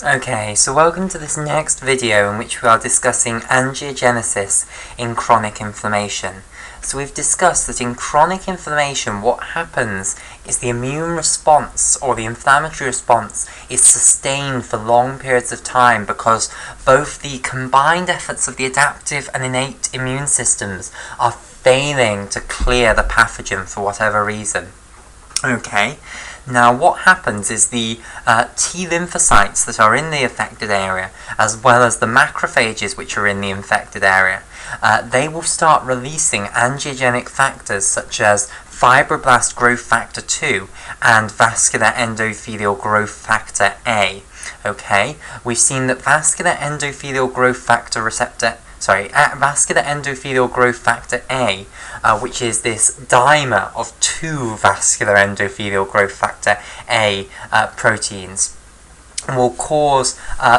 Okay, so welcome to this next video in which we are discussing angiogenesis in chronic inflammation. So we've discussed that in chronic inflammation what happens is the immune response or the inflammatory response is sustained for long periods of time because both the combined efforts of the adaptive and innate immune systems are failing to clear the pathogen for whatever reason. Okay, now what happens is the T lymphocytes that are in the affected area, as well as the macrophages which are in the infected area, they will start releasing angiogenic factors such as fibroblast growth factor 2 and vascular endothelial growth factor A. Okay, we've seen that vascular endothelial growth factor A, which is this dimer of two vascular endothelial growth factor A proteins, will cause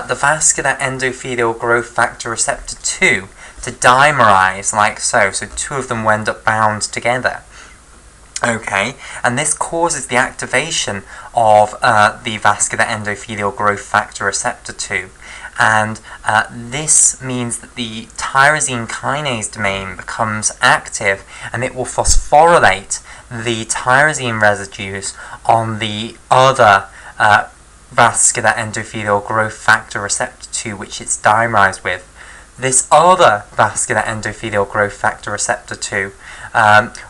the vascular endothelial growth factor receptor 2 to dimerize like so. So two of them will end up bound together. Okay, and this causes the activation of the vascular endothelial growth factor receptor 2. And this means that the tyrosine kinase domain becomes active and it will phosphorylate the tyrosine residues on the other vascular endothelial growth factor receptor 2 which it's dimerized with. This other vascular endothelial growth factor receptor 2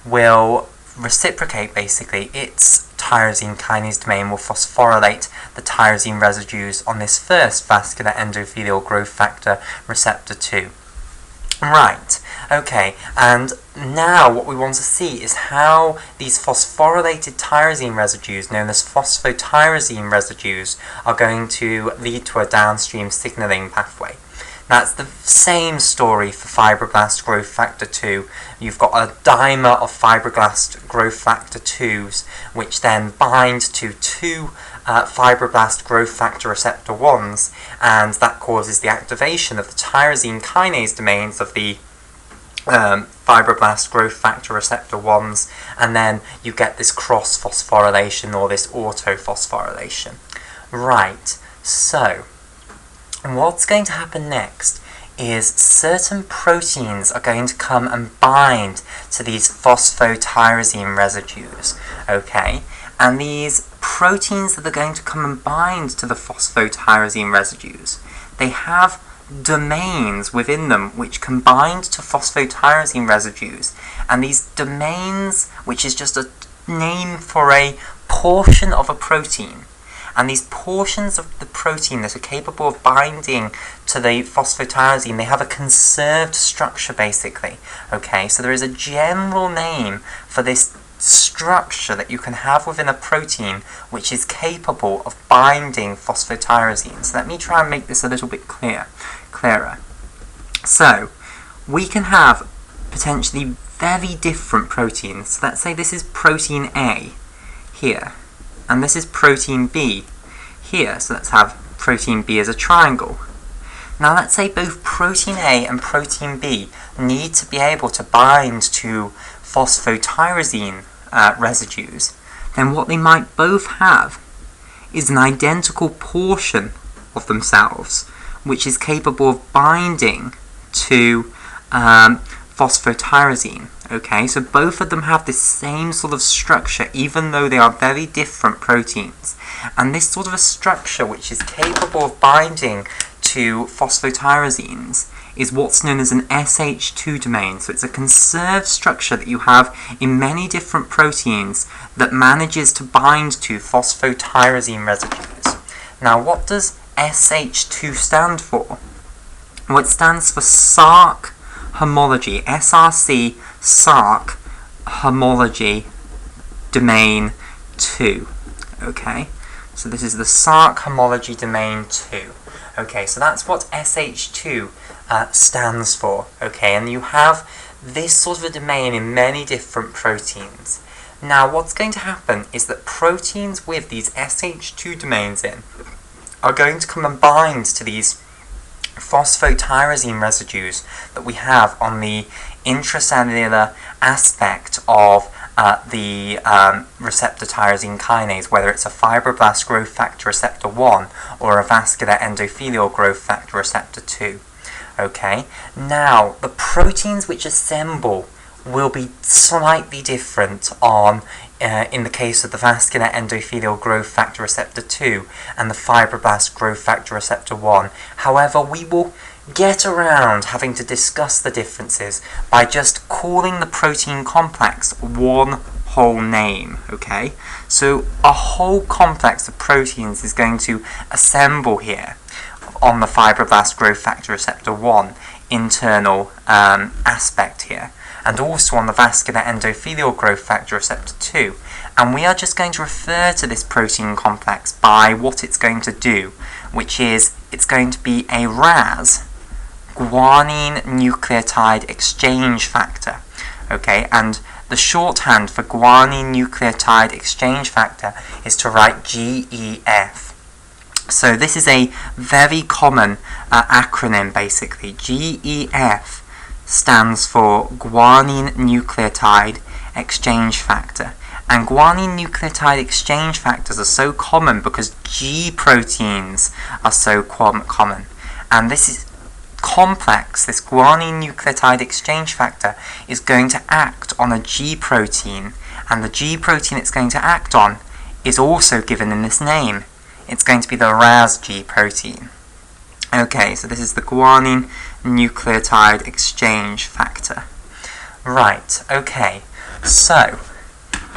will reciprocate, basically. Its tyrosine kinase domain will phosphorylate the tyrosine residues on this first vascular endothelial growth factor receptor 2. Right, okay, and now what we want to see is how these phosphorylated tyrosine residues, known as phosphotyrosine residues, are going to lead to a downstream signaling pathway. That's the same story for fibroblast growth factor 2. You've got a dimer of fibroblast growth factor 2s, which then bind to two fibroblast growth factor receptor 1s, and that causes the activation of the tyrosine kinase domains of the fibroblast growth factor receptor 1s, and then you get this cross-phosphorylation or this autophosphorylation. Right, so what's going to happen next is certain proteins are going to come and bind to these phosphotyrosine residues, okay? And these proteins that are going to come and bind to the phosphotyrosine residues, they have domains within them which can bind to phosphotyrosine residues. And these domains, which is just a name for a portion of a protein, and these portions of the protein that are capable of binding to the phosphotyrosine, they have a conserved structure, basically. Okay, so there is a general name for this structure that you can have within a protein which is capable of binding phosphotyrosine. So let me try and make this a little bit clearer. So we can have potentially very different proteins. So let's say this is protein A here, and this is protein B here, so let's have protein B as a triangle. Now let's say both protein A and protein B need to be able to bind to phosphotyrosine residues. Then what they might both have is an identical portion of themselves which is capable of binding to phosphotyrosine. Okay, so both of them have the same sort of structure even though they are very different proteins. And this sort of a structure which is capable of binding to phosphotyrosines is what's known as an SH2 domain. So it's a conserved structure that you have in many different proteins that manages to bind to phosphotyrosine residues. Now what does SH2 stand for? Well, it stands for Sark homology, SRC Sark homology domain 2. Okay, so this is the Sark homology domain 2. Okay, so that's what SH2 stands for. Okay, and you have this sort of a domain in many different proteins. Now what's going to happen is that proteins with these SH2 domains in are going to come and bind to these phosphotyrosine residues that we have on the intracellular aspect of the receptor tyrosine kinase, whether it's a fibroblast growth factor receptor 1 or a vascular endothelial growth factor receptor 2. Okay, now the proteins which assemble will be slightly different in the case of the vascular endothelial growth factor receptor 2 and the fibroblast growth factor receptor 1. However, we will get around having to discuss the differences by just calling the protein complex one whole name, okay? So a whole complex of proteins is going to assemble here on the fibroblast growth factor receptor 1 internal aspect here, and also on the vascular endothelial growth factor receptor 2. And we are just going to refer to this protein complex by what it's going to do, which is it's going to be a RAS, guanine nucleotide exchange factor. Okay, and the shorthand for guanine nucleotide exchange factor is to write GEF. So this is a very common acronym, basically. GEF stands for guanine nucleotide exchange factor. And guanine nucleotide exchange factors are so common because G proteins are so common. And this is complex, this guanine nucleotide exchange factor, is going to act on a G protein, and the G protein it's going to act on is also given in this name. It's going to be the RAS G protein. Okay, so this is the guanine nucleotide exchange factor. Right, okay, so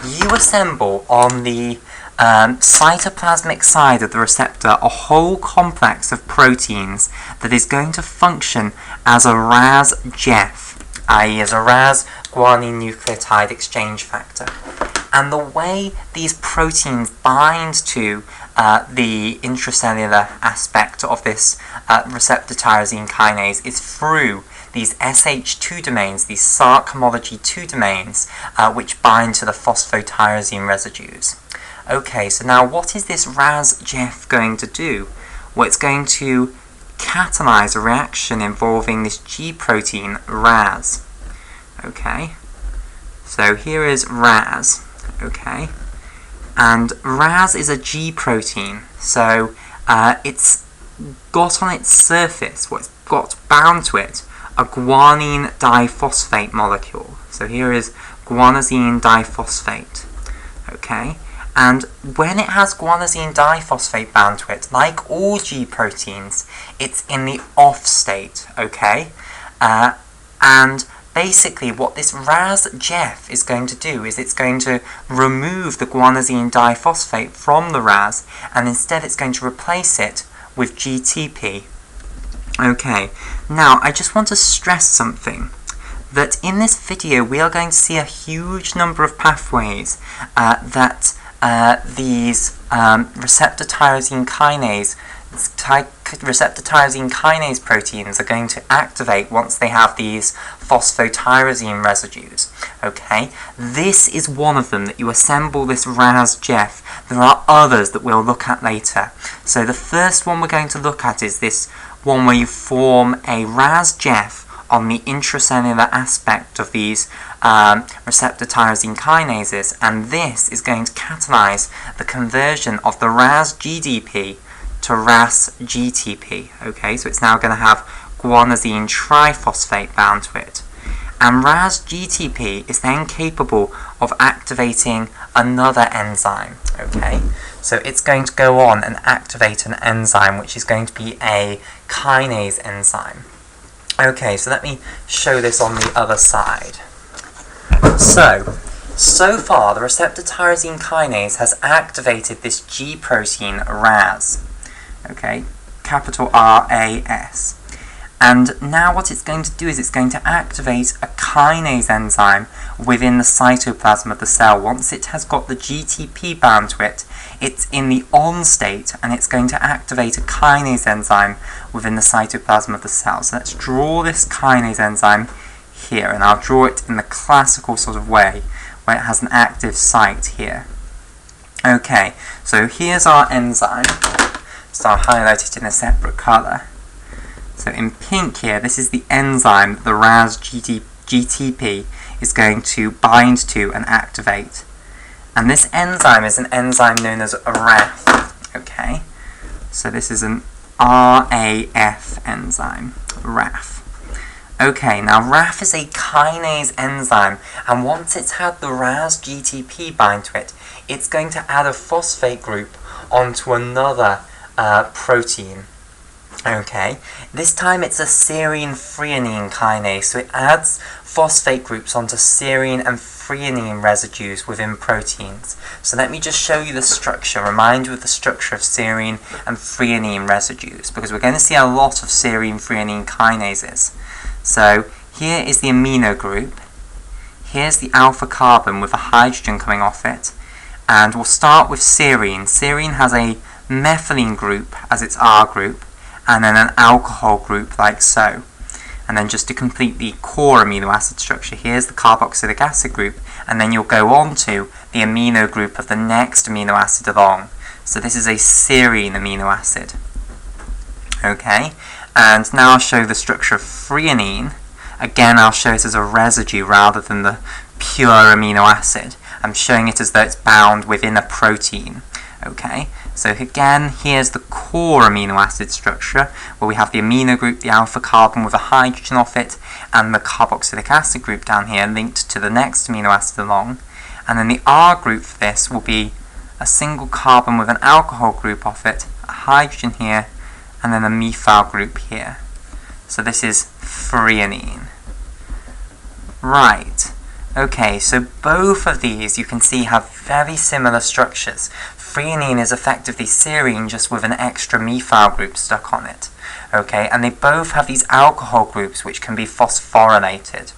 you assemble on the cytoplasmic side of the receptor a whole complex of proteins that is going to function as a RAS-GEF, i.e. as a RAS guanine nucleotide exchange factor. And the way these proteins bind to the intracellular aspect of this receptor tyrosine kinase is through these SH2 domains, these Sark homology 2 domains, which bind to the phosphotyrosine residues. Okay, so now what is this RAS-GEF going to do? Well, it's going to catalyze a reaction involving this G protein, RAS. Okay, so here is RAS, okay, and RAS is a G protein, so it's got on its surface, what's got bound to it, a guanine diphosphate molecule. So here is guanosine diphosphate, okay? And when it has guanosine diphosphate bound to it, like all G proteins, it's in the off state, okay? And basically what this RAS-GEF is going to do is it's going to remove the guanosine diphosphate from the RAS, and instead it's going to replace it with GTP. Okay, now I just want to stress something, that in this video we are going to see a huge number of pathways that these receptor tyrosine kinase proteins are going to activate once they have these phosphotyrosine residues. Okay, this is one of them, that you assemble this RAS-GEF. There are others that we'll look at later. So the first one we're going to look at is this one where you form a RAS-GEF on the intracellular aspect of these receptor tyrosine kinases, and this is going to catalyze the conversion of the RAS-GDP to RAS-GTP. Okay, so it's now going to have guanosine triphosphate bound to it. And RAS-GTP is then capable of activating another enzyme. Okay, so it's going to go on and activate an enzyme which is going to be a kinase enzyme. Okay, so let me show this on the other side. So far the receptor tyrosine kinase has activated this G protein RAS. Okay, capital RAS. And now what it's going to do is it's going to activate a kinase enzyme within the cytoplasm of the cell. Once it has got the GTP bound to it, it's in the on state, and it's going to activate a kinase enzyme within the cytoplasm of the cell. So let's draw this kinase enzyme here, and I'll draw it in the classical sort of way, where it has an active site here. Okay, so here's our enzyme. So I'll highlight it in a separate colour. So in pink here, this is the enzyme that the RAS-GTP is going to bind to and activate. And this enzyme is an enzyme known as RAF. Okay, so this is an RAF enzyme, RAF. Okay, now RAF is a kinase enzyme, and once it's had the RAS GTP bind to it, it's going to add a phosphate group onto another protein. Okay, this time it's a serine threonine kinase, so it adds phosphate groups onto serine and threonine residues within proteins. So let me just show you the structure, remind you of the structure of serine and threonine residues, because we're going to see a lot of serine threonine kinases. So here is the amino group, here's the alpha carbon with a hydrogen coming off it, and we'll start with serine. Serine has a methylene group as its R group, and then an alcohol group like so. And then just to complete the core amino acid structure, here's the carboxylic acid group, and then you'll go on to the amino group of the next amino acid along. So this is a serine amino acid. Okay, and now I'll show the structure of threonine. Again, I'll show it as a residue rather than the pure amino acid. I'm showing it as though it's bound within a protein. Okay, so again, here's the core amino acid structure, where we have the amino group, the alpha carbon with a hydrogen off it, and the carboxylic acid group down here linked to the next amino acid along. And then the R group for this will be a single carbon with an alcohol group off it, a hydrogen here, and then a methyl group here. So this is threonine. Right. Okay, so both of these you can see have very similar structures. Threonine is effectively serine just with an extra methyl group stuck on it. Okay, and they both have these alcohol groups which can be phosphorylated.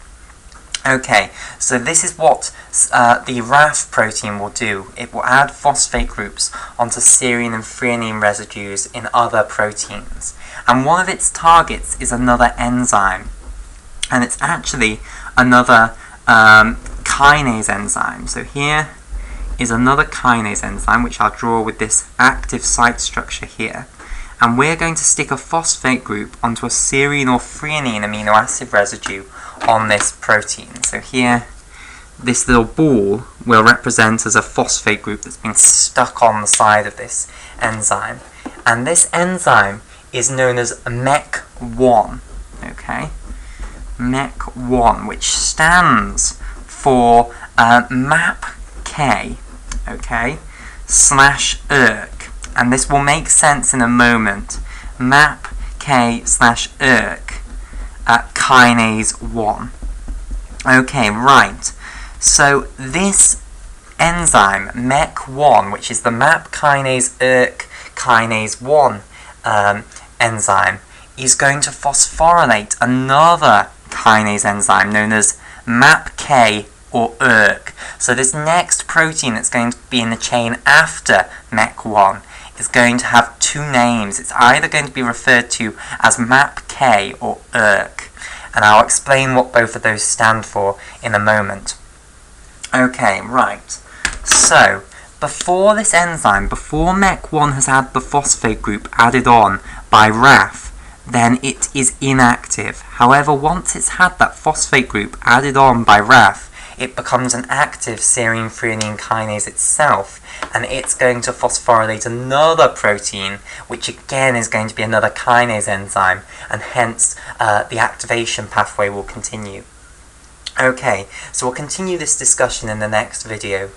Okay, so this is what the RAF protein will do. It will add phosphate groups onto serine and threonine residues in other proteins. And one of its targets is another enzyme. And it's actually another kinase enzyme. So here is another kinase enzyme, which I'll draw with this active site structure here. And we're going to stick a phosphate group onto a serine or threonine amino acid residue on this protein. So here, this little ball will represent as a phosphate group that's been stuck on the side of this enzyme. And this enzyme is known as MEK1. Okay? MEK1, which stands for MAPK, okay, /ERK, and this will make sense in a moment. MAPK /ERK kinase 1. Okay, right. So this enzyme, MEK1, which is the MAP kinase ERK kinase 1 enzyme, is going to phosphorylate another kinase enzyme known as MAPK or ERK. So this next protein that's going to be in the chain after MEK1 is going to have two names. It's either going to be referred to as MAPK or ERK, and I'll explain what both of those stand for in a moment. Okay, right. So before this enzyme, before MEK1 has had the phosphate group added on by RAF, then it is inactive. However, once it's had that phosphate group added on by RAF, it becomes an active serine threonine kinase itself, and it's going to phosphorylate another protein, which again is going to be another kinase enzyme, and hence the activation pathway will continue. Okay, so we'll continue this discussion in the next video.